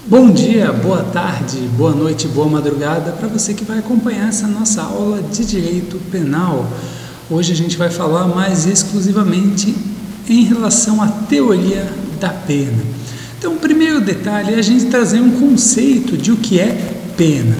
Bom dia, boa tarde, boa noite, boa madrugada para você que vai acompanhar essa nossa aula de Direito Penal. Hoje a gente vai falar mais exclusivamente em relação à teoria da pena. Então, o primeiro detalhe é a gente trazer um conceito de o que é pena.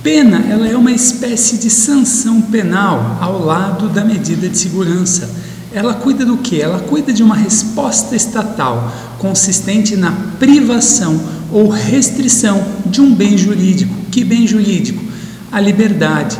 Pena, ela é uma espécie de sanção penal ao lado da medida de segurança. Ela cuida do quê? Ela cuida de uma resposta estatal consistente na privação ou restrição de um bem jurídico. Que bem jurídico? A liberdade.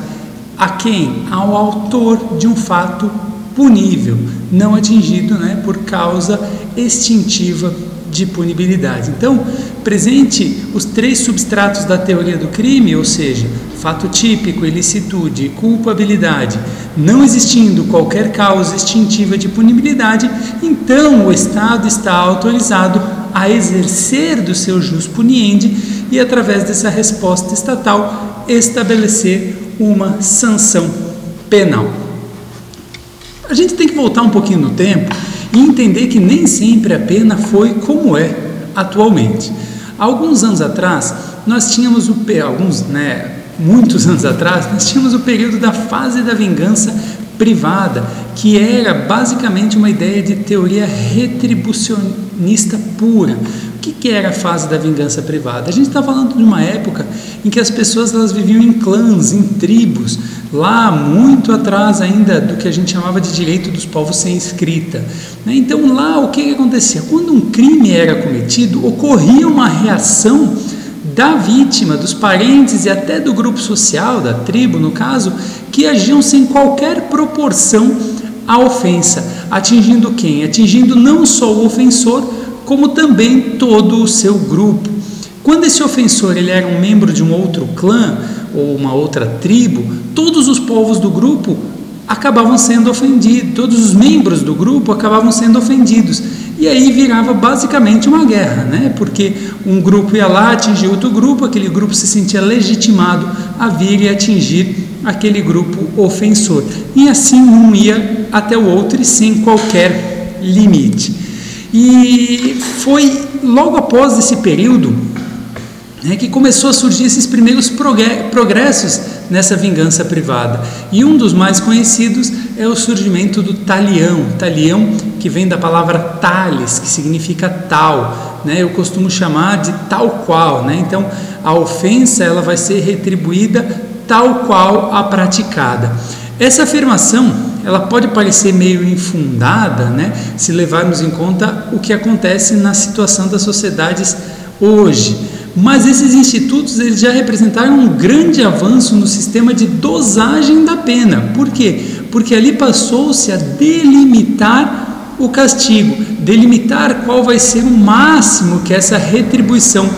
A quem? Ao autor de um fato punível, não atingido, por causa extintiva de punibilidade. Então, presente os três substratos da teoria do crime, ou seja, fato típico, ilicitude e culpabilidade, não existindo qualquer causa extintiva de punibilidade, então o Estado está autorizado a exercer do seu jus puniendi e, através dessa resposta estatal, estabelecer uma sanção penal. A gente tem que voltar um pouquinho no tempo e entender que nem sempre a pena foi como é atualmente. Há alguns anos atrás, nós tínhamos muitos anos atrás, nós tínhamos o período da fase da vingança privada, que era basicamente uma ideia de teoria retribucionista pura. O que era a fase da vingança privada? A gente está falando de uma época em que as pessoas elas viviam em clãs, em tribos, lá muito atrás ainda do que a gente chamava de direito dos povos sem escrita. Então lá o que acontecia? Quando um crime era cometido, ocorria uma reação da vítima, dos parentes e até do grupo social, da tribo no caso, que agiam sem qualquer proporção à ofensa, atingindo quem? Atingindo não só o ofensor, como também todo o seu grupo. Quando esse ofensor ele era um membro de um outro clã ou uma outra tribo, todos os povos do grupo acabavam sendo ofendidos, todos os membros do grupo acabavam sendo ofendidos. E aí virava basicamente uma guerra, Porque um grupo ia lá atingir outro grupo, aquele grupo se sentia legitimado a vir e atingir aquele grupo ofensor. E assim um ia até o outro e sem qualquer limite. E foi logo após esse período que começou a surgir esses primeiros progressos nessa vingança privada. E um dos mais conhecidos é o surgimento do talião. Talião que vem da palavra talis, que significa tal. Eu costumo chamar de tal qual. Então, a ofensa ela vai ser retribuída tal qual a praticada. Essa afirmação ela pode parecer meio infundada, se levarmos em conta o que acontece na situação das sociedades hoje. Mas esses institutos eles já representaram um grande avanço no sistema de dosagem da pena. Por quê? Porque ali passou-se a delimitar o castigo, delimitar qual vai ser o máximo que essa retribuição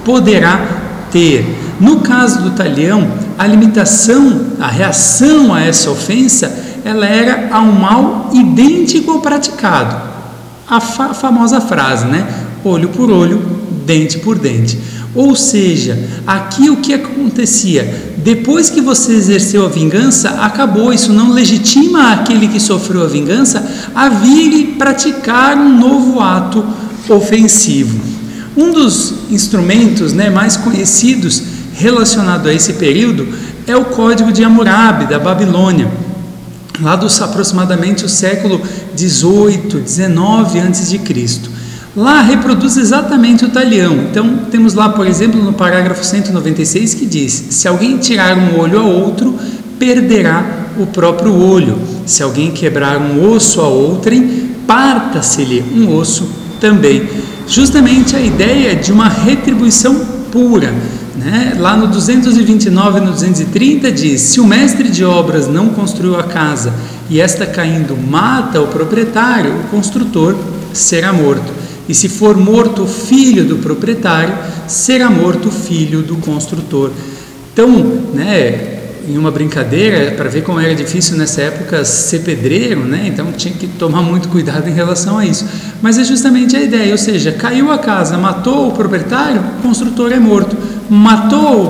poderá ter. No caso do talião, a limitação, a reação a essa ofensa, ela era a um mal idêntico ao praticado. A famosa frase, olho por olho, dente por dente. Ou seja, aqui o que acontecia? Depois que você exerceu a vingança, acabou, isso não legitima aquele que sofreu a vingança a vir e praticar um novo ato ofensivo. Um dos instrumentos mais conhecidos relacionado a esse período é o Código de Hammurabi, da Babilônia, lá dos aproximadamente o século 18, 19 a.C. Lá reproduz exatamente o talião. Então, temos lá, por exemplo, no parágrafo 196 que diz: se alguém tirar um olho a outro, perderá o próprio olho. Se alguém quebrar um osso a outrem, parta-se-lhe um osso também. Justamente a ideia de uma retribuição pura. Lá no 229 e no 230 diz: se o mestre de obras não construiu a casa e esta caindo mata o proprietário, o construtor será morto. E se for morto o filho do proprietário, será morto o filho do construtor. Então, em uma brincadeira, para ver como era difícil nessa época ser pedreiro, então tinha que tomar muito cuidado em relação a isso. Mas é justamente a ideia, ou seja, caiu a casa, matou o proprietário, o construtor é morto.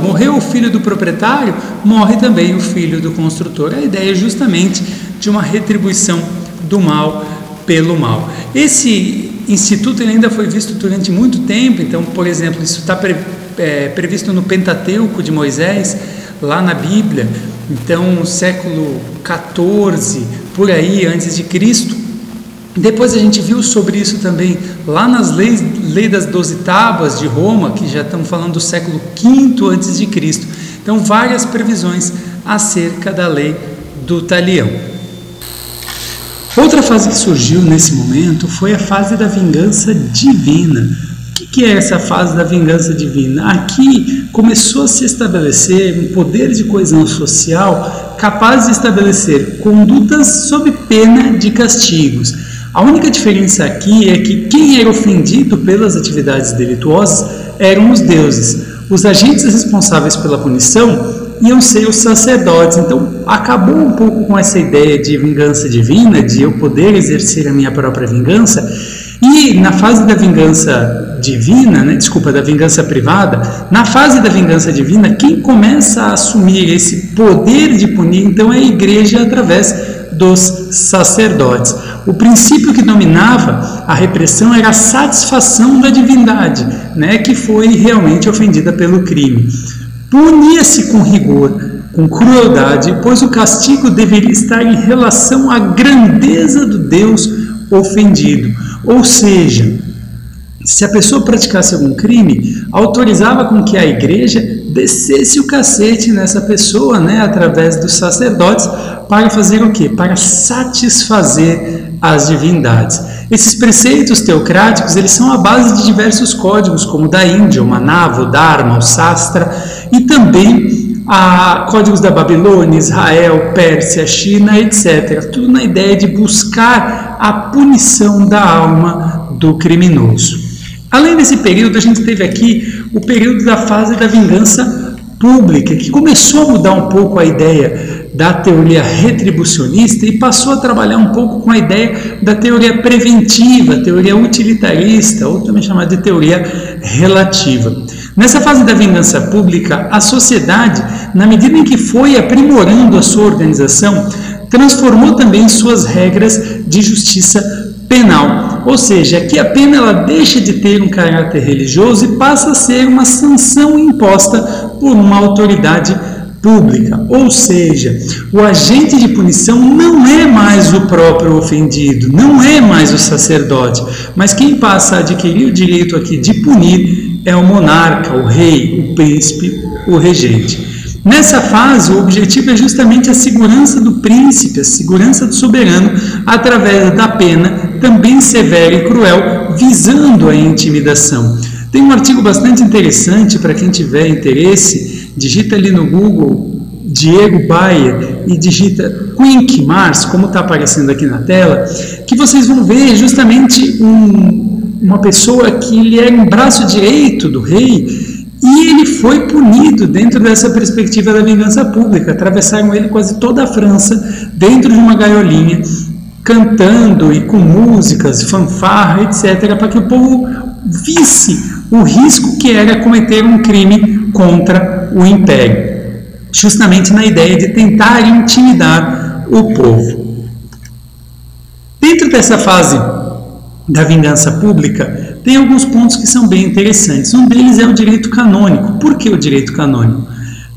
Morreu o filho do proprietário, morre também o filho do construtor. A ideia é justamente de uma retribuição do mal pelo mal. Esse instituto ele ainda foi visto durante muito tempo. Então, por exemplo, isso está previsto no Pentateuco de Moisés, lá na Bíblia, então século 14, por aí, antes de Cristo. Depois a gente viu sobre isso também lá nas leis das 12 tábuas de Roma, que já estamos falando do século V antes de Cristo. Então várias previsões acerca da lei do talião. Outra fase que surgiu nesse momento foi a fase da vingança divina. O que é essa fase da vingança divina? Aqui começou a se estabelecer um poder de coesão social capaz de estabelecer condutas sob pena de castigos. A única diferença aqui é que quem era ofendido pelas atividades delituosas eram os deuses. Os agentes responsáveis pela punição iam ser os sacerdotes. Então acabou um pouco com essa ideia de vingança divina, de eu poder exercer a minha própria vingança. E na fase da vingança divina, da vingança privada, na fase da vingança divina, quem começa a assumir esse poder de punir, então, é a igreja através dos sacerdotes. O princípio que dominava a repressão era a satisfação da divindade, que foi realmente ofendida pelo crime. Punia-se com rigor, com crueldade, pois o castigo deveria estar em relação à grandeza do Deus ofendido. Ou seja, se a pessoa praticasse algum crime, autorizava com que a igreja descesse o cacete nessa pessoa, através dos sacerdotes, para fazer o quê? Para satisfazer as divindades. Esses preceitos teocráticos, eles são a base de diversos códigos, como o da Índia, o Manava, o Dharma, o Sastra, e também códigos da Babilônia, Israel, Pérsia, China, etc. Tudo na ideia de buscar a punição da alma do criminoso. Além desse período, a gente teve aqui o período da fase da vingança pública, que começou a mudar um pouco a ideia da teoria retribucionista e passou a trabalhar um pouco com a ideia da teoria preventiva, teoria utilitarista, ou também chamada de teoria relativa. Nessa fase da vingança pública, a sociedade, na medida em que foi aprimorando a sua organização, transformou também suas regras de justiça penal. Ou seja, aqui a pena ela deixa de ter um caráter religioso e passa a ser uma sanção imposta por uma autoridade pública. Ou seja, o agente de punição não é mais o próprio ofendido, não é mais o sacerdote, mas quem passa a adquirir o direito aqui de punir é o monarca, o rei, o príncipe, o regente. Nessa fase, o objetivo é justamente a segurança do príncipe, a segurança do soberano, através da pena, também severa e cruel, visando a intimidação. Tem um artigo bastante interessante para quem tiver interesse, digita ali no Google Diego Bayer e digita Quincke Mars, como está aparecendo aqui na tela, que vocês vão ver justamente uma pessoa que ele era um braço direito do rei e ele foi punido dentro dessa perspectiva da vingança pública. Atravessaram ele quase toda a França dentro de uma gaiolinha, cantando e com músicas, fanfarra, etc., para que o povo visse o risco que era cometer um crime contra o império, justamente na ideia de tentar intimidar o povo. Dentro dessa fase da vingança pública, tem alguns pontos que são bem interessantes. Um deles é o direito canônico. Por que o direito canônico?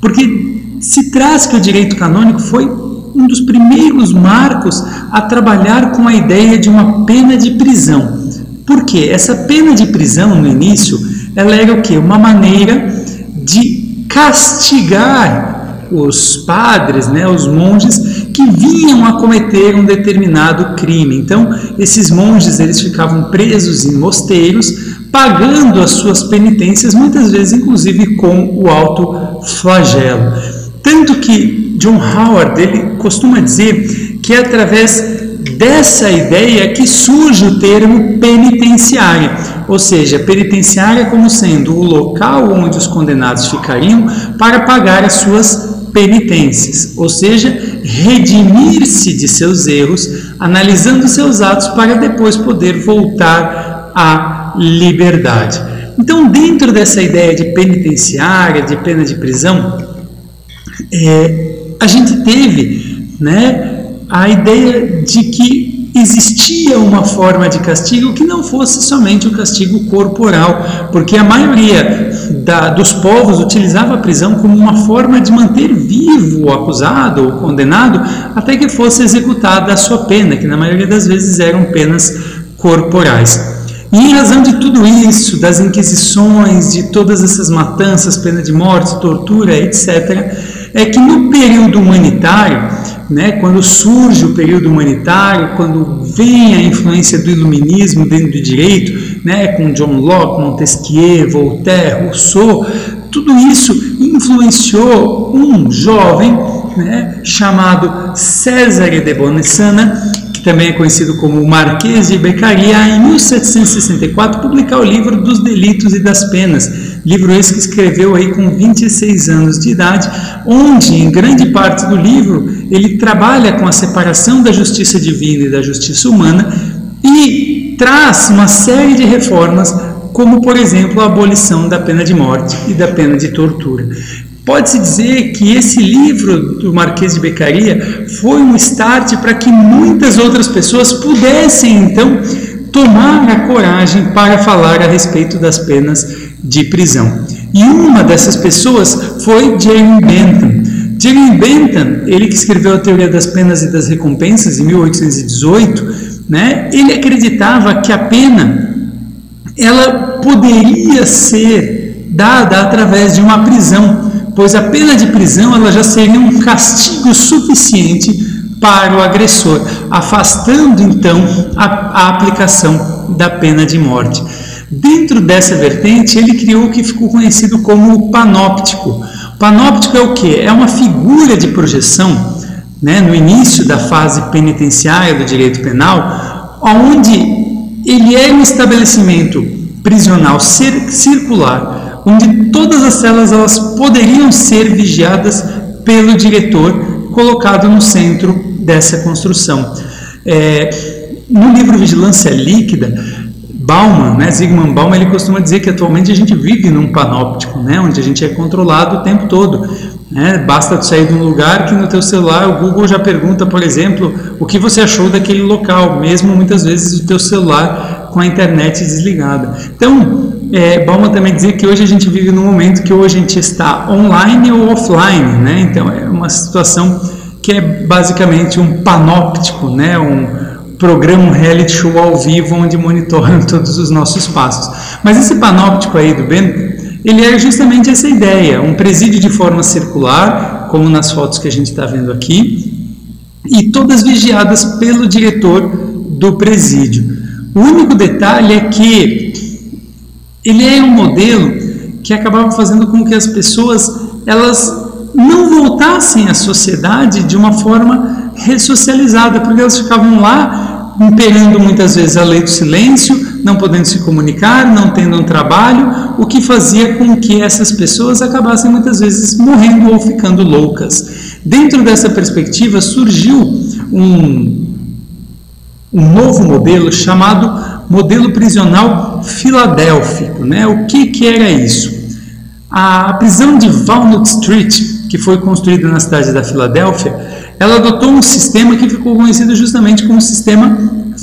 Porque se traz que o direito canônico foi um dos primeiros marcos a trabalhar com a ideia de uma pena de prisão. Por quê? Essa pena de prisão, no início, ela era o quê? Uma maneira de castigar os padres, os monges que vinham a cometer um determinado crime. Então, esses monges eles ficavam presos em mosteiros, pagando as suas penitências, muitas vezes inclusive com o alto flagelo. Tanto que John Howard ele costuma dizer que é através dessa ideia que surge o termo penitenciária, ou seja, penitenciária como sendo o local onde os condenados ficariam para pagar as suas penitências, ou seja, redimir-se de seus erros, analisando seus atos para depois poder voltar à liberdade. Então, dentro dessa ideia de penitenciária, de pena de prisão, a gente teve a ideia de que existia uma forma de castigo que não fosse somente o castigo corporal, porque a maioria dos povos utilizava a prisão como uma forma de manter vivo o acusado ou condenado até que fosse executada a sua pena, que na maioria das vezes eram penas corporais. E em razão de tudo isso, das inquisições, de todas essas matanças, pena de morte, tortura, etc., é que no período humanitário, né, quando surge o período humanitário, quando vem a influência do iluminismo dentro do direito, né, com John Locke, Montesquieu, Voltaire, Rousseau, tudo isso influenciou um jovem, né, chamado Cesare de Bonessana, que também é conhecido como Marquês de Beccaria, em 1764, publicar o livro dos Delitos e das Penas, livro esse que escreveu aí com 26 anos de idade, onde, em grande parte do livro, ele trabalha com a separação da justiça divina e da justiça humana e traz uma série de reformas, como, por exemplo, a abolição da pena de morte e da pena de tortura. Pode-se dizer que esse livro do Marquês de Beccaria foi um start para que muitas outras pessoas pudessem, então, tomar a coragem para falar a respeito das penas de prisão. E uma dessas pessoas foi Jeremy Bentham. Jeremy Bentham, ele que escreveu a Teoria das Penas e das Recompensas em 1818, né, ele acreditava que a pena ela poderia ser dada através de uma prisão, pois a pena de prisão ela já seria um castigo suficiente para o agressor, afastando então a aplicação da pena de morte. Dentro dessa vertente, ele criou o que ficou conhecido como o panóptico. O panóptico é o quê? É uma figura de projeção, né, no início da fase penitenciária do direito penal, onde ele é um estabelecimento prisional circular, onde todas as celas elas poderiam ser vigiadas pelo diretor, colocado no centro dessa construção. No livro Vigilância Líquida, Bauman, né, Zygmunt Bauman, ele costuma dizer que atualmente a gente vive num panóptico, né, onde a gente é controlado o tempo todo. Né, basta tu sair de um lugar que no teu celular o Google já pergunta, por exemplo, o que você achou daquele local, mesmo muitas vezes o teu celular com a internet desligada. Então, Bauman também dizia que hoje a gente vive num momento que ou a gente está online ou offline, né, então é uma situação que é basicamente um panóptico, né, um programa, um reality show ao vivo onde monitoram todos os nossos passos. Mas esse panóptico aí do Bentham, ele era justamente essa ideia, um presídio de forma circular, como nas fotos que a gente está vendo aqui, e todas vigiadas pelo diretor do presídio. O único detalhe é que ele é um modelo que acabava fazendo com que as pessoas elas não voltassem à sociedade de uma forma ressocializada, porque elas ficavam lá imperando muitas vezes a lei do silêncio, não podendo se comunicar, não tendo um trabalho, o que fazia com que essas pessoas acabassem muitas vezes morrendo ou ficando loucas. Dentro dessa perspectiva surgiu um novo modelo chamado modelo prisional filadélfico. Né? O que era isso? A prisão de Walnut Street, que foi construída na cidade da Filadélfia, ela adotou um sistema que ficou conhecido justamente como sistema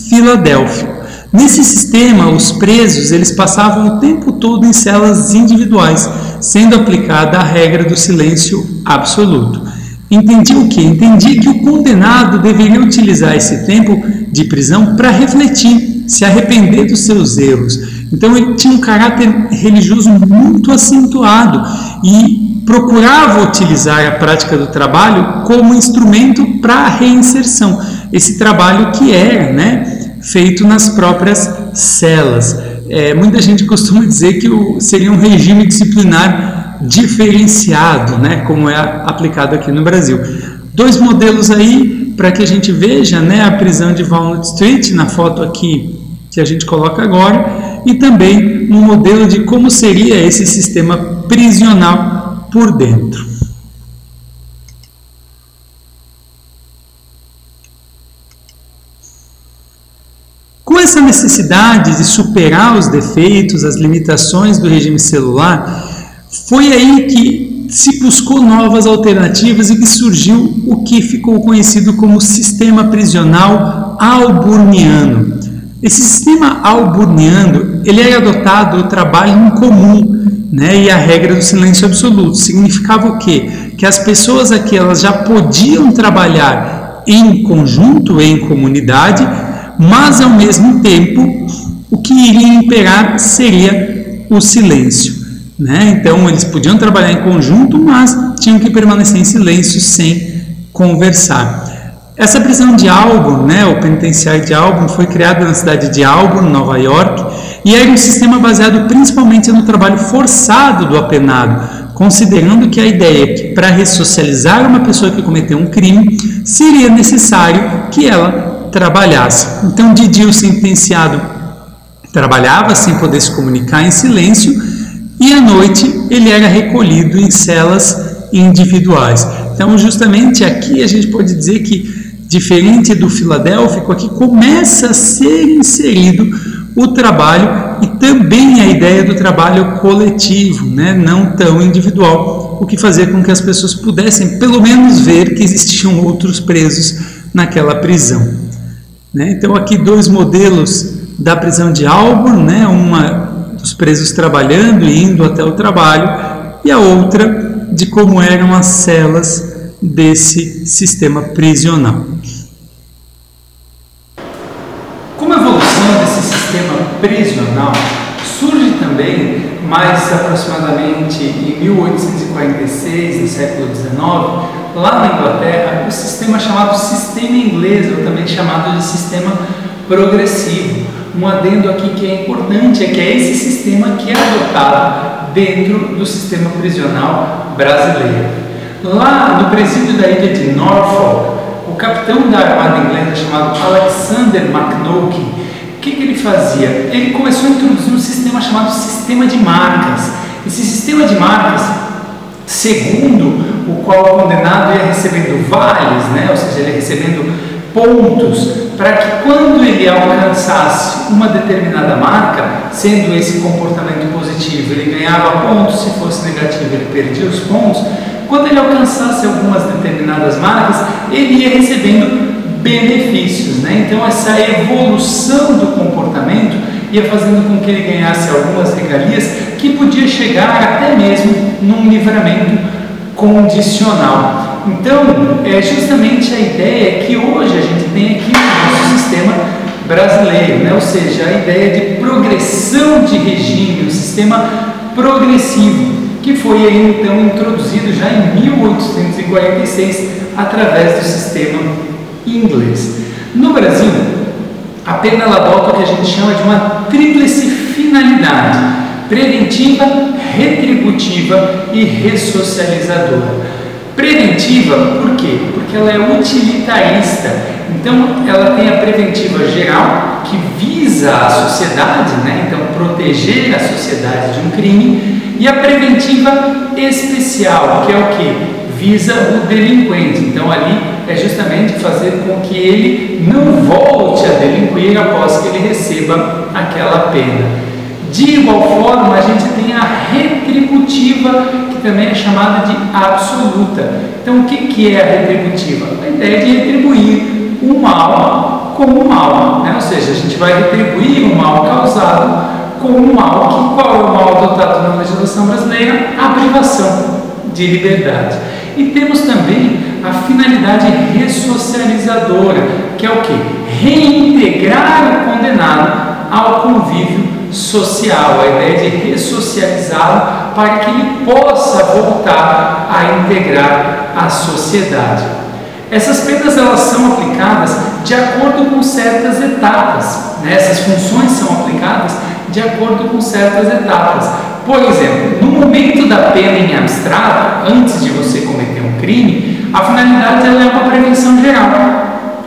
filadélfico. Nesse sistema, os presos eles passavam o tempo todo em celas individuais, sendo aplicada a regra do silêncio absoluto. Entendi o quê? Entendi que o condenado deveria utilizar esse tempo de prisão para refletir, se arrepender dos seus erros. Então ele tinha um caráter religioso muito acentuado e procurava utilizar a prática do trabalho como instrumento para a reinserção. Esse trabalho que era, né, feito nas próprias celas. Muita gente costuma dizer que seria um regime disciplinar diferenciado, né, como é aplicado aqui no Brasil. Dois modelos aí para que a gente veja, né, a prisão de Walnut Street, na foto aqui que a gente coloca agora, e também um modelo de como seria esse sistema prisional por dentro. Com essa necessidade de superar os defeitos, as limitações do regime celular, foi aí que se buscou novas alternativas e que surgiu o que ficou conhecido como sistema prisional alburniano. Esse sistema alburniano, ele era adotado o trabalho em comum, né, e a regra do silêncio absoluto. Significava o quê? Que as pessoas aqui elas já podiam trabalhar em conjunto, em comunidade, mas ao mesmo tempo o que iria imperar seria o silêncio, né? Então eles podiam trabalhar em conjunto, mas tinham que permanecer em silêncio sem conversar. Essa prisão de Auburn, né, o penitenciário de Auburn, foi criada na cidade de Auburn, Nova York, e era um sistema baseado principalmente no trabalho forçado do apenado, considerando que a ideia é que para ressocializar uma pessoa que cometeu um crime, seria necessário que ela trabalhasse. Então Didi, o sentenciado, trabalhava sem poder se comunicar em silêncio, e à noite ele era recolhido em celas individuais. Então justamente aqui a gente pode dizer que, diferente do filadélfico, aqui começa a ser inserido o trabalho e também a ideia do trabalho coletivo, né? Não tão individual, o que fazia com que as pessoas pudessem pelo menos ver que existiam outros presos naquela prisão, né? Então aqui dois modelos da prisão de Auburn, né? Uma dos presos trabalhando e indo até o trabalho, e a outra de como eram as celas desse sistema prisional. Como evolução desse sistema prisional, surge também, mais aproximadamente em 1846, no século XIX, lá na Inglaterra, o sistema chamado sistema inglês, ou também chamado de sistema progressivo. Um adendo aqui que é importante é que é esse sistema que é adotado dentro do sistema prisional brasileiro. Lá no presídio da ilha de Norfolk, o capitão da armada inglesa chamado Alexander McNaughey, o que ele fazia? Ele começou a introduzir um sistema chamado sistema de marcas. Esse sistema de marcas, segundo o qual o condenado ia recebendo vales, né? Ou seja, ele ia recebendo pontos, para que quando ele alcançasse uma determinada marca, sendo esse comportamento positivo, ele ganhava pontos, se fosse negativo, ele perdia os pontos. Quando ele alcançasse algumas determinadas marcas, ele ia recebendo benefícios, né? Então essa evolução do comportamento ia fazendo com que ele ganhasse algumas regalias que podia chegar até mesmo num livramento condicional. Então, é justamente a ideia que hoje a gente tem aqui no nosso sistema brasileiro, né? Ou seja, a ideia de progressão de regime, um sistema progressivo, que foi aí, então introduzido já em 1846 através do sistema inglês. No Brasil, a pena ela adota o que a gente chama de uma tríplice finalidade: preventiva, retributiva e ressocializadora. Preventiva, por quê? Porque ela é utilitarista. Então, ela tem a preventiva geral, que visa a sociedade, né? Então, proteger a sociedade de um crime, e a preventiva especial, que é o que? Visa o delinquente. Então, ali é justamente fazer com que ele não volte a delinquir após que ele receba aquela pena. De igual forma, a gente tem a retributiva, que também é chamada de absoluta. Então, o que é a retributiva? A ideia de retribuir o mal com o mal, né? Ou seja, a gente vai retribuir o mal causado com o mal. Qual é o mal adotado na legislação brasileira? A privação de liberdade. E temos também a finalidade ressocializadora, que é o que? Reintegrar o condenado ao convívio social, a ideia de ressocializá-lo para que ele possa voltar a integrar a sociedade. Essas penas elas são aplicadas de acordo com certas etapas, né? Essas funções são aplicadas de acordo com certas etapas. Por exemplo, no momento da pena em abstrato, antes de você cometer um crime, a finalidade ela é uma prevenção geral.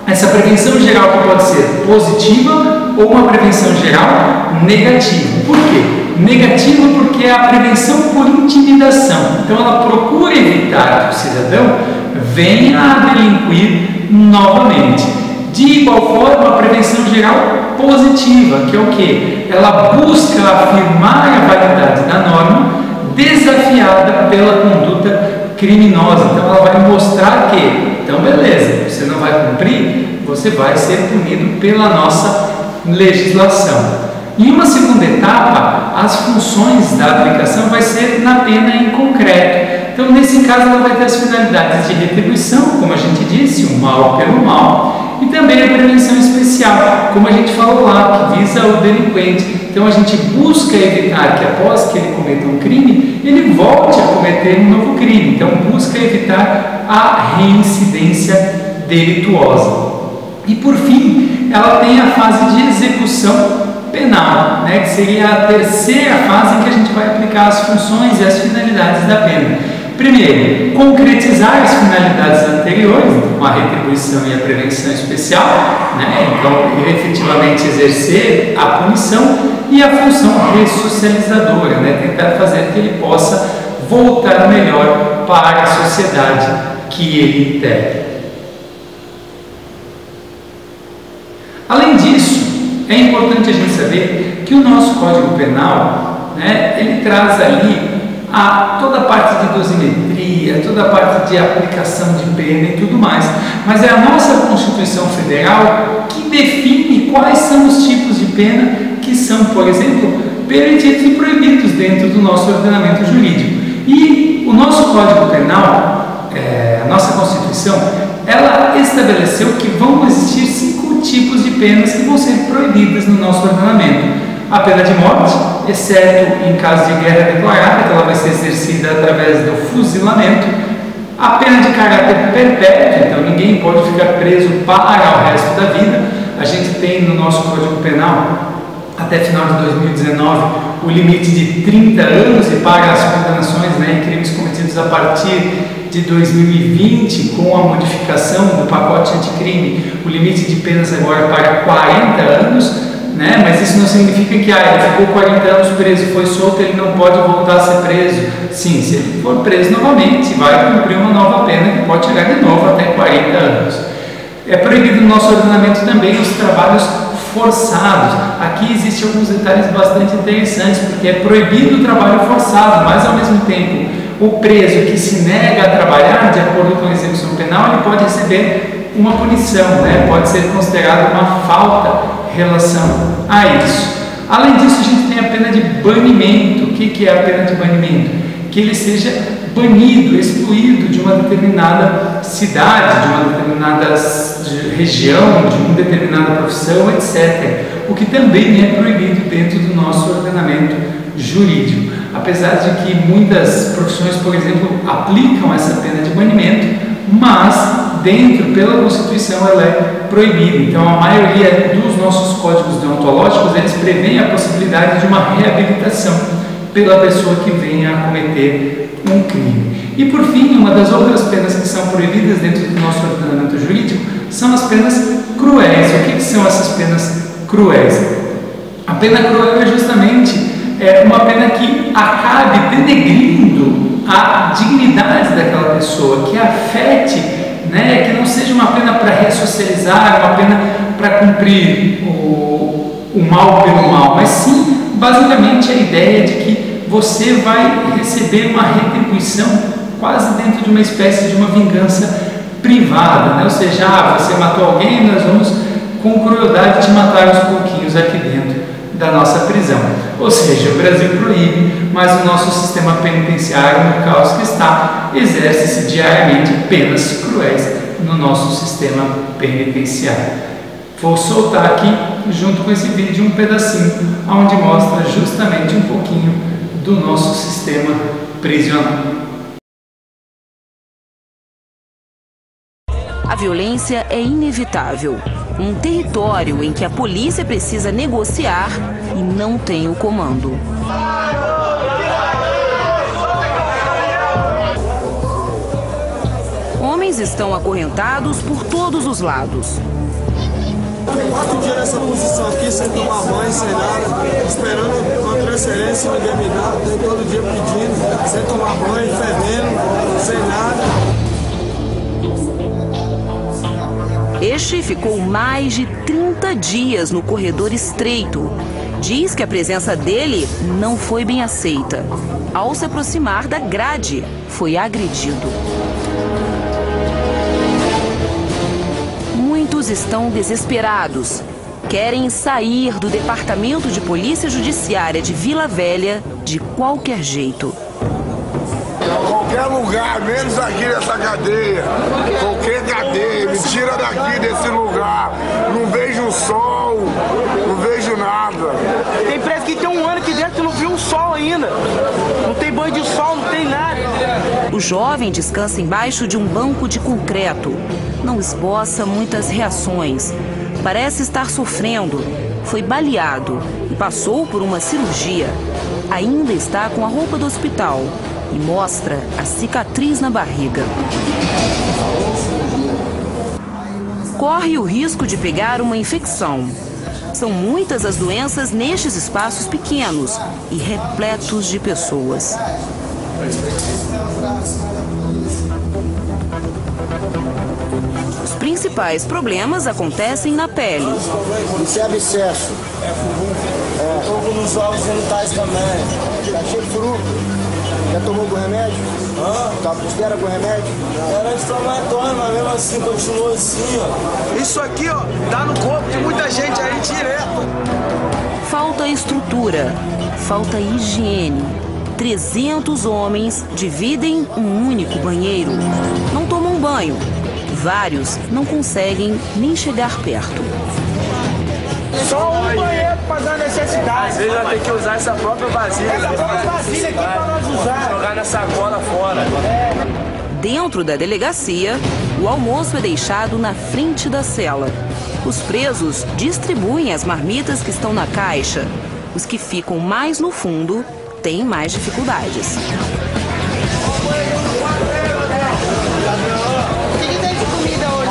Essa prevenção geral que pode ser positiva ou uma prevenção geral negativa. Por quê? Negativa porque é a prevenção por intimidação. Então ela procura evitar que o cidadão venha a delinquir novamente. De igual forma, a prevenção geral positiva, que é o quê? Ela busca afirmar a validade da norma desafiada pela conduta criminosa. Então ela vai mostrar que, então beleza, você não vai cumprir, você vai ser punido pela nossa legislação. Em uma segunda etapa, as funções da aplicação vai ser na pena em concreto. Então, nesse caso, ela vai ter as finalidades de retribuição, como a gente disse, o mal pelo mal, e também a prevenção especial, como a gente falou lá, que visa o delinquente. Então, a gente busca evitar que, após que ele cometa um crime, ele volte a cometer um novo crime. Então, busca evitar a reincidência delituosa. E, por fim, ela tem a fase de execução penal, né, que seria a terceira fase em que a gente vai aplicar as funções e as finalidades da pena. Primeiro, concretizar as finalidades anteriores, então a retribuição e a prevenção especial, né, então efetivamente exercer a punição, e a função ressocializadora, né, tentar fazer que ele possa voltar melhor para a sociedade que ele integra. Além disso, é importante a gente saber que o nosso Código Penal, né, ele traz ali toda a parte de dosimetria, toda a parte de aplicação de pena e tudo mais. Mas é a nossa Constituição Federal que define quais são os tipos de pena que são, por exemplo, permitidos e proibidos dentro do nosso ordenamento jurídico. E o nosso Código Penal, a nossa Constituição, ela estabeleceu que vão existir 5 tipos de penas que vão ser proibidas no nosso ordenamento. A pena de morte, exceto em caso de guerra declarada, que ela vai ser exercida através do fuzilamento. A pena de caráter perpétuo, então ninguém pode ficar preso para o resto da vida. A gente tem no nosso Código Penal, até final de 2019, o limite de 30 anos e para as condenações, né, em crimes cometidos a partir de 2020, com a modificação do pacote anticrime, o limite de penas agora para 40 anos, né? Mas isso não significa que ele ficou 40 anos preso, foi solto, ele não pode voltar a ser preso. Sim, se ele for preso novamente, vai cumprir uma nova pena que pode chegar de novo até 40 anos. É proibido no nosso ordenamento também os trabalhos forçados. Aqui existem alguns detalhes bastante interessantes, porque é proibido o trabalho forçado, mas ao mesmo tempo o preso que se nega a trabalhar, de acordo com a execução penal, ele pode receber uma punição, né? Pode ser considerado uma falta em relação a isso. Além disso, a gente tem a pena de banimento. O que é a pena de banimento? Que ele seja banido, excluído de uma determinada cidade, de uma determinada região, de uma determinada profissão, etc. O que também é proibido dentro do nosso ordenamento jurídico. Apesar de que muitas profissões, por exemplo, aplicam essa pena de banimento, mas dentro, pela Constituição, ela é proibida. Então, a maioria dos nossos códigos deontológicos, eles prevêem a possibilidade de uma reabilitação pela pessoa que venha a cometer um crime. E, por fim, uma das outras penas que são proibidas dentro do nosso ordenamento jurídico são as penas cruéis. O que são essas penas cruéis? A pena cruel é justamente uma pena que acabe denegrindo a dignidade daquela pessoa, que afete, né, que não seja uma pena para ressocializar, uma pena para cumprir o mal pelo mal, mas sim, basicamente, a ideia de que você vai receber uma retribuição quase dentro de uma espécie de uma vingança privada, né? Ou seja, você matou alguém, nós vamos com crueldade te matar aos pouquinhos aqui dentro da nossa prisão. Ou seja, o Brasil proíbe, mas o nosso sistema penitenciário, no caos que está, exerce-se diariamente penas cruéis no nosso sistema penitenciário. Vou soltar aqui, junto com esse vídeo, um pedacinho, onde mostra justamente um pouquinho do nosso sistema prisional. A violência é inevitável. Um território em que a polícia precisa negociar e não tem o comando. Homens estão acorrentados por todos os lados. 4 dias nessa posição aqui, sem tomar banho, sem nada, esperando uma transferência, ninguém me dá, todo dia pedindo, sem tomar banho, fervendo, sem nada. Este ficou mais de 30 dias no corredor estreito. Diz que a presença dele não foi bem aceita. Ao se aproximar da grade, foi agredido. Muitos estão desesperados. querem sair do Departamento de Polícia Judiciária de Vila Velha de qualquer jeito. Qualquer lugar, menos aqui nessa cadeia. Qualquer cadeia, me tira daqui desse lugar. Não vejo o sol, não vejo nada. Tem preso que tem um ano aqui dentro que não viu o sol ainda. Não tem banho de sol, não tem nada. O jovem descansa embaixo de um banco de concreto. Não esboça muitas reações. Parece estar sofrendo. Foi baleado e passou por uma cirurgia. Ainda está com a roupa do hospital e mostra a cicatriz na barriga. Corre o risco de pegar uma infecção. São muitas as doenças nestes espaços pequenos e repletos de pessoas. Os principais problemas acontecem na pele. Isso é abscesso. Fogo nos órgãos genitais também. Tá cheio de furu. Já tomou algum remédio? Era algum remédio? Era anti-inflamatório, mas mesmo assim continuou assim, ó. Isso aqui, ó, dá no corpo de muita gente aí direto. Falta estrutura, falta higiene. 300 homens dividem um único banheiro. Não tomam banho. Vários não conseguem nem chegar perto. Só um banheiro para dar necessidade. Às vezes vai ter que usar essa própria vasilha. Essa própria vasilha aqui para nós usar. Jogar na sacola fora. Dentro da delegacia, o almoço é deixado na frente da cela. Os presos distribuem as marmitas que estão na caixa. Os que ficam mais no fundo têm mais dificuldades. O que tem de comida hoje?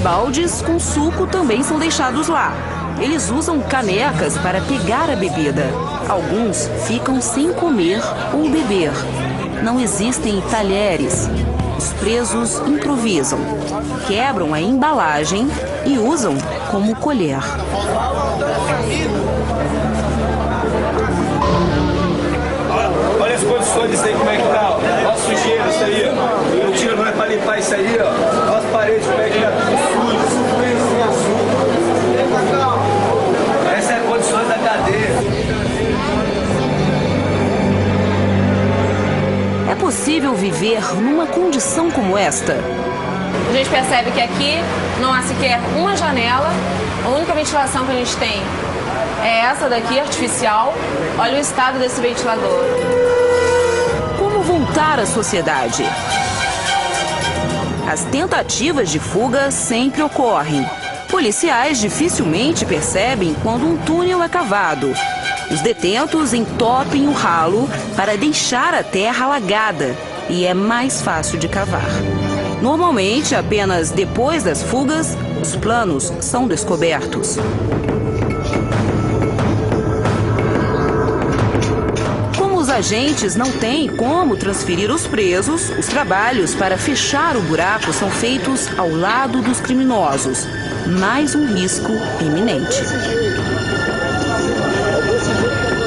Baldes com suco também são deixados lá. Eles usam canecas para pegar a bebida. Alguns ficam sem comer ou beber. Não existem talheres. Os presos improvisam, quebram a embalagem e usam como colher. Olha as condições disso aí, como é que tá, ó. Olha a sujeira, isso aí, ó. Não tira mais pra limpar isso aí, ó. Olha as paredes, como é que tá, tudo sujo, sem açúcar. Essa é a condições da cadeia. É possível viver numa condição como esta? A gente percebe que aqui não há sequer uma janela, a única ventilação que a gente tem é essa daqui, artificial. Olha o estado desse ventilador. Como voltar à sociedade? As tentativas de fuga sempre ocorrem. Policiais dificilmente percebem quando um túnel é cavado. Os detentos entopem o ralo para deixar a terra alagada e é mais fácil de cavar. Normalmente, apenas depois das fugas, os planos são descobertos. Como os agentes não têm como transferir os presos, os trabalhos para fechar o buraco são feitos ao lado dos criminosos. Mais um risco iminente.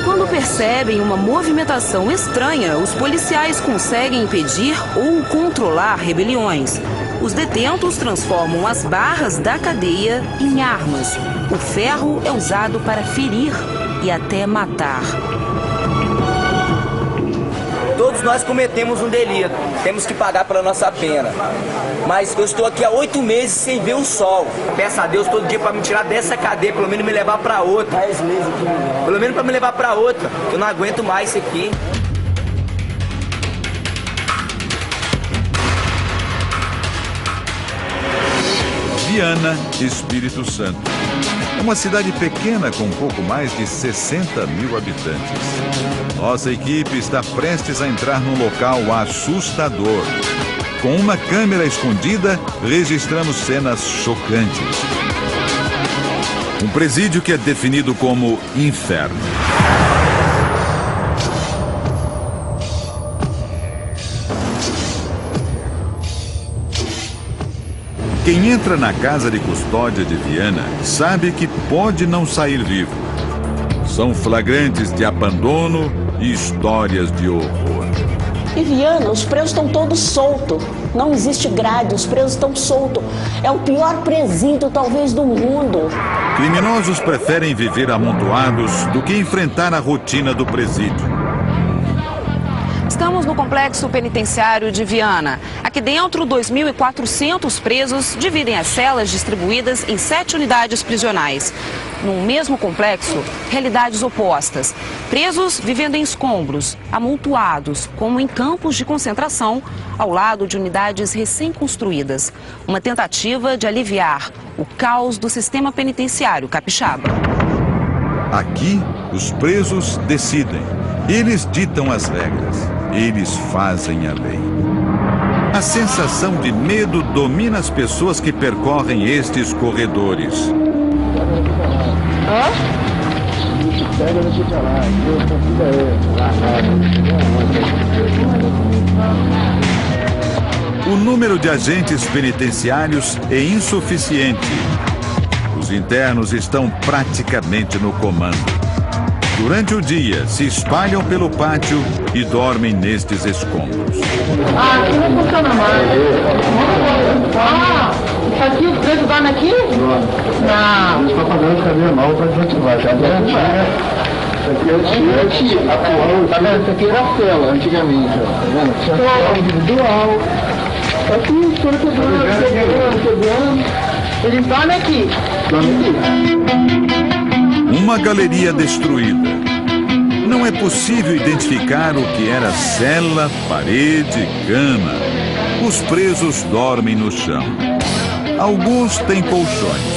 Quando percebem uma movimentação estranha, os policiais conseguem impedir ou controlar rebeliões. Os detentos transformam as barras da cadeia em armas. O ferro é usado para ferir e até matar. Todos nós cometemos um delito, temos que pagar pela nossa pena. Mas eu estou aqui há 8 meses sem ver o sol. Peço a Deus todo dia para me tirar dessa cadeia, pelo menos me levar para outra. 10 meses aqui. Pelo menos para me levar para outra, que eu não aguento mais isso aqui. Viana, Espírito Santo. Uma cidade pequena com pouco mais de 60 mil habitantes. Nossa equipe está prestes a entrar num local assustador. Com uma câmera escondida, registramos cenas chocantes. Um presídio que é definido como inferno. Quem entra na casa de custódia de Viana sabe que pode não sair vivo. São flagrantes de abandono e histórias de horror. Em Viana, os presos estão todos soltos. Não existe grade, os presos estão soltos. É o pior presídio, talvez, do mundo. Criminosos preferem viver amontoados do que enfrentar a rotina do presídio. Estamos no complexo penitenciário de Viana. Aqui dentro, 2.400 presos dividem as celas distribuídas em 7 unidades prisionais. No mesmo complexo, realidades opostas. Presos vivendo em escombros, amontoados, como em campos de concentração, ao lado de unidades recém-construídas. Uma tentativa de aliviar o caos do sistema penitenciário capixaba. Aqui, os presos decidem. Eles ditam as regras. Eles fazem a lei. A sensação de medo domina as pessoas que percorrem estes corredores. O número de agentes penitenciários é insuficiente. Os internos estão praticamente no comando. Durante o dia, se espalham pelo pátio e dormem nestes escombros. Aqui não funciona mais. Isso aqui, os presos dormem aqui? Não. Eles estão pagando caminho mal pra gente lá. Já é antiga. Atual. Tá vendo? Isso aqui era a cela, antigamente. Tá vendo? Tinha cela individual. Aqui, tudo quebrando. Eles dormem aqui. Uma galeria destruída. Não é possível identificar o que era cela, parede, cama. Os presos dormem no chão. Alguns têm colchões,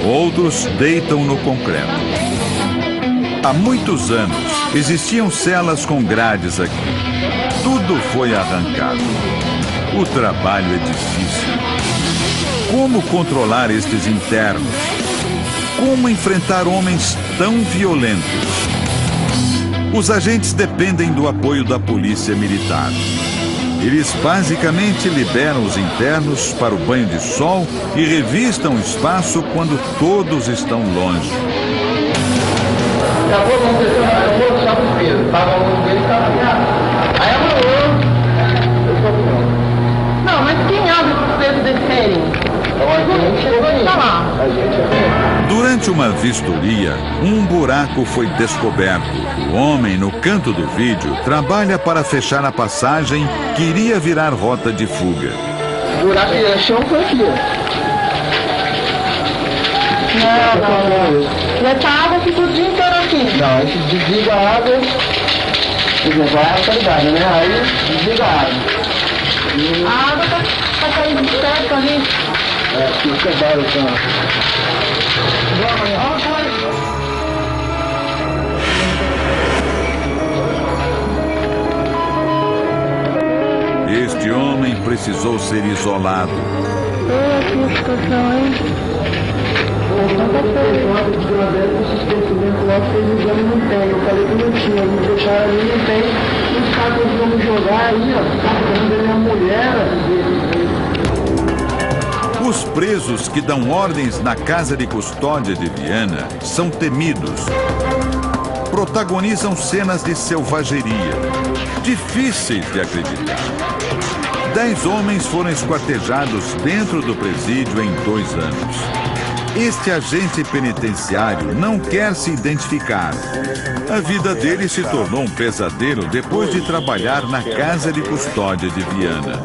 outros deitam no concreto. Há muitos anos existiam celas com grades aqui. Tudo foi arrancado. O trabalho é difícil. Como controlar estes internos? Como enfrentar homens tão violentos? Os agentes dependem do apoio da polícia militar. Eles basicamente liberam os internos para o banho de sol e revistam o espaço quando todos estão longe. Não, mas quem abre os presos descerem? Durante uma vistoria, um buraco foi descoberto. O homem, no canto do vídeo, trabalha para fechar a passagem que iria virar rota de fuga. O buraco de chão foi aqui. Não. Essa água fica o dia inteiro aqui. Não, a gente desliga a água. A água tá ligada, né? Aí desliga a água. A água tá caindo de perto ali. Aqui quebraram o cano. Este homem precisou ser isolado. Que situação, hein? Eu falei que não tinha, me deixaram ali, não tem. Os caras que vão jogar aí, ó. Tá falando da minha mulher. Os presos que dão ordens na casa de custódia de Viana são temidos. Protagonizam cenas de selvageria, difíceis de acreditar. 10 homens foram esquartejados dentro do presídio em 2 anos. Este agente penitenciário não quer se identificar. A vida dele se tornou um pesadelo depois de trabalhar na casa de custódia de Viana.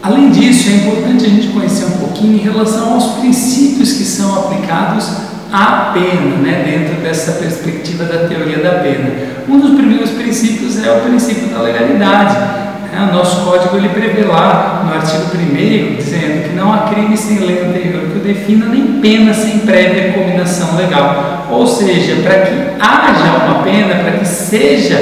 Além disso, é importante a gente conhecer um pouquinho em relação aos princípios que são aplicados à pena, né, dentro dessa perspectiva da teoria da pena. Um dos primeiros princípios é o princípio da legalidade. O nosso código ele prevê lá no artigo 1º, dizendo que não há crime sem lei anterior que o defina, nem pena sem prévia combinação legal. Ou seja, para que haja uma pena, para que seja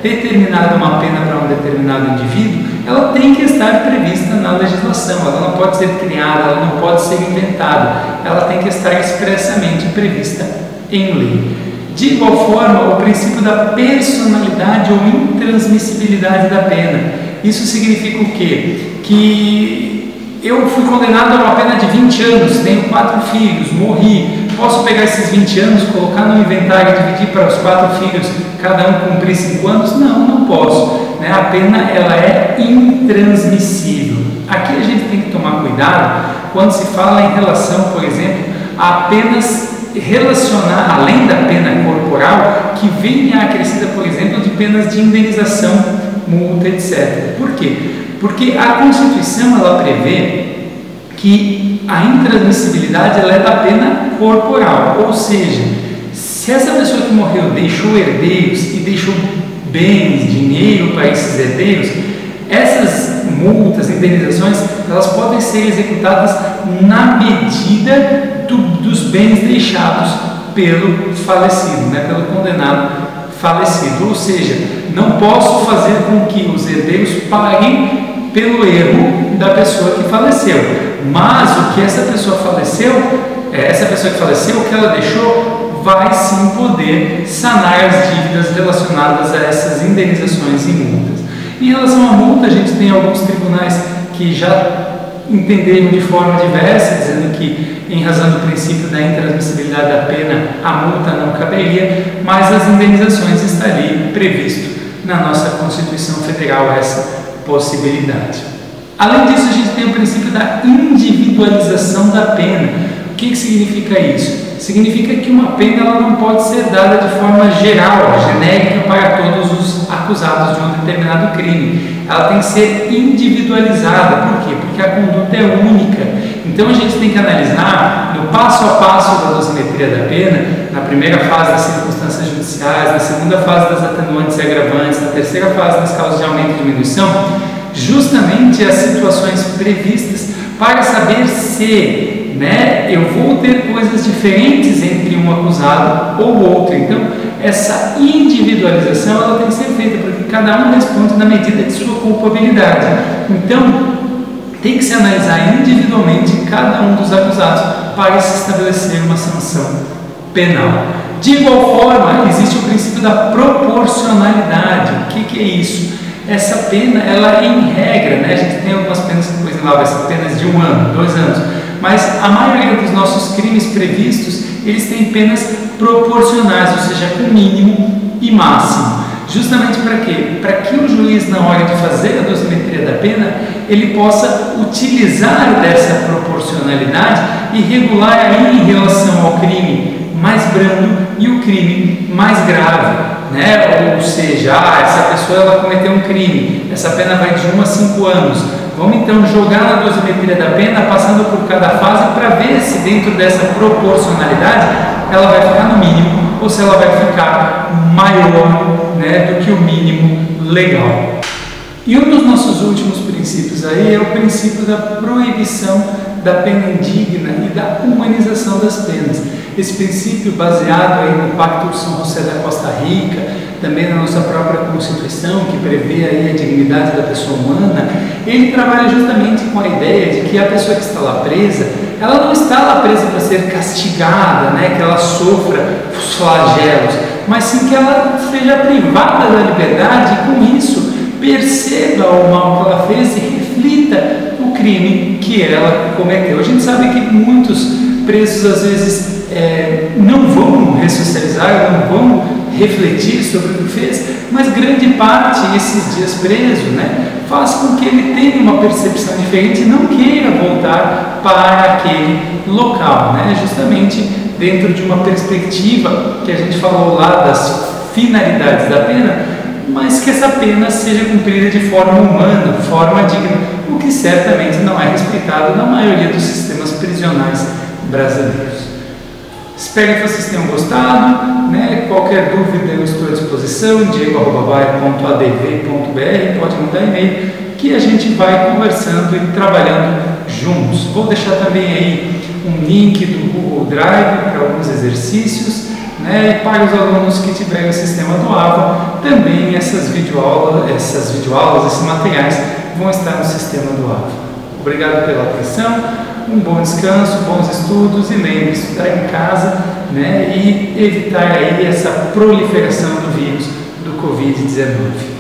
determinada uma pena para um determinado indivíduo, ela tem que estar prevista na legislação, ela não pode ser criada, ela não pode ser inventada, ela tem que estar expressamente prevista em lei. De igual forma, o princípio da personalidade ou intransmissibilidade da pena. Isso significa o quê? Que eu fui condenado a uma pena de 20 anos, tenho 4 filhos, morri. Posso pegar esses 20 anos, colocar no inventário e dividir para os 4 filhos, cada um cumprir 5 anos? Não, não posso. A pena ela é intransmissível. Aqui a gente tem que tomar cuidado quando se fala em relação, por exemplo, a apenas relacionar, além da pena corporal, que venha acrescida, por exemplo, de penas de indenização, multa, etc. Por quê? Porque a Constituição ela prevê que a intransmissibilidade ela é da pena corporal, ou seja, se essa pessoa que morreu deixou herdeiros e deixou bens, dinheiro para esses herdeiros, essas multas, indenizações, elas podem ser executadas na medida dos bens deixados pelo falecido, né, pelo condenado falecido. Ou seja, não posso fazer com que os herdeiros paguem pelo erro da pessoa que faleceu, mas o que essa pessoa que faleceu, o que ela deixou, vai sim poder sanar as dívidas relacionadas a essas indenizações e multas. Em relação à multa, a gente tem alguns tribunais que já entenderam de forma diversa, dizendo que, em razão do princípio da intransmissibilidade da pena, a multa não caberia, mas as indenizações está ali previsto na nossa Constituição Federal essa possibilidade. Além disso, a gente tem o princípio da individualização da pena. O que significa isso? Significa que uma pena ela não pode ser dada de forma geral, genérica para todos os acusados de um determinado crime. Ela tem que ser individualizada. Por quê? Porque a conduta é única. Então a gente tem que analisar no passo a passo da dosimetria da pena, na primeira fase das circunstâncias judiciais, na segunda fase das atenuantes e agravantes, na terceira fase das causas de aumento e diminuição, justamente as situações previstas para saber se eu vou ter coisas diferentes entre um acusado ou outro. Então, essa individualização ela tem que ser feita, porque cada um responde na medida de sua culpabilidade. Então, tem que se analisar individualmente cada um dos acusados para se estabelecer uma sanção penal. De igual forma, existe o princípio da proporcionalidade. O que é isso? Essa pena, ela em regra, a gente tem algumas penas que, por exemplo, vai ser penas de 1 ano, 2 anos, mas a maioria dos nossos crimes previstos, eles têm penas proporcionais, ou seja, com mínimo e máximo. Justamente para quê? Para que o juiz, na hora de fazer a dosimetria da pena, ele possa utilizar dessa proporcionalidade e regular aí em relação ao crime mais brando e o crime mais grave. Ou seja, essa pessoa ela cometeu um crime, essa pena vai de 1 a 5 anos. Vamos então jogar na dosimetria da pena, passando por cada fase, para ver se dentro dessa proporcionalidade ela vai ficar no mínimo ou se ela vai ficar maior do que o mínimo legal. E um dos nossos últimos princípios aí é o princípio da proibição da pena indigna e da humanização das penas. Esse princípio, baseado aí no Pacto de São José da Costa Rica, também na nossa própria Constituição, que prevê aí a dignidade da pessoa humana, ele trabalha justamente com a ideia de que a pessoa que está lá presa, ela não está lá presa para ser castigada, que ela sofra os flagelos, mas sim que ela seja privada da liberdade e, com isso, perceba o mal que ela fez e reflita o crime que ela cometeu. A gente sabe que muitos presos, às vezes, não vão ressocializar, não vão refletir sobre o que fez, mas grande parte, esses dias preso, faz com que ele tenha uma percepção diferente e não queira voltar para aquele local, justamente dentro de uma perspectiva que a gente falou lá das finalidades da pena, mas que essa pena seja cumprida de forma humana, forma digna, o que certamente não é respeitado na maioria dos sistemas prisionais brasileiros. Espero que vocês tenham gostado, qualquer dúvida eu estou à disposição, diego@vai.adv.br, pode mandar e-mail que a gente vai conversando e trabalhando juntos. Vou deixar também aí um link do Google Drive para alguns exercícios, e para os alunos que tiverem o sistema do AVA, também essas videoaulas, esses materiais vão estar no sistema do AVA. Obrigado pela atenção, um bom descanso, bons estudos e lembre-se, estudar em casa e evitar aí essa proliferação do vírus do Covid-19.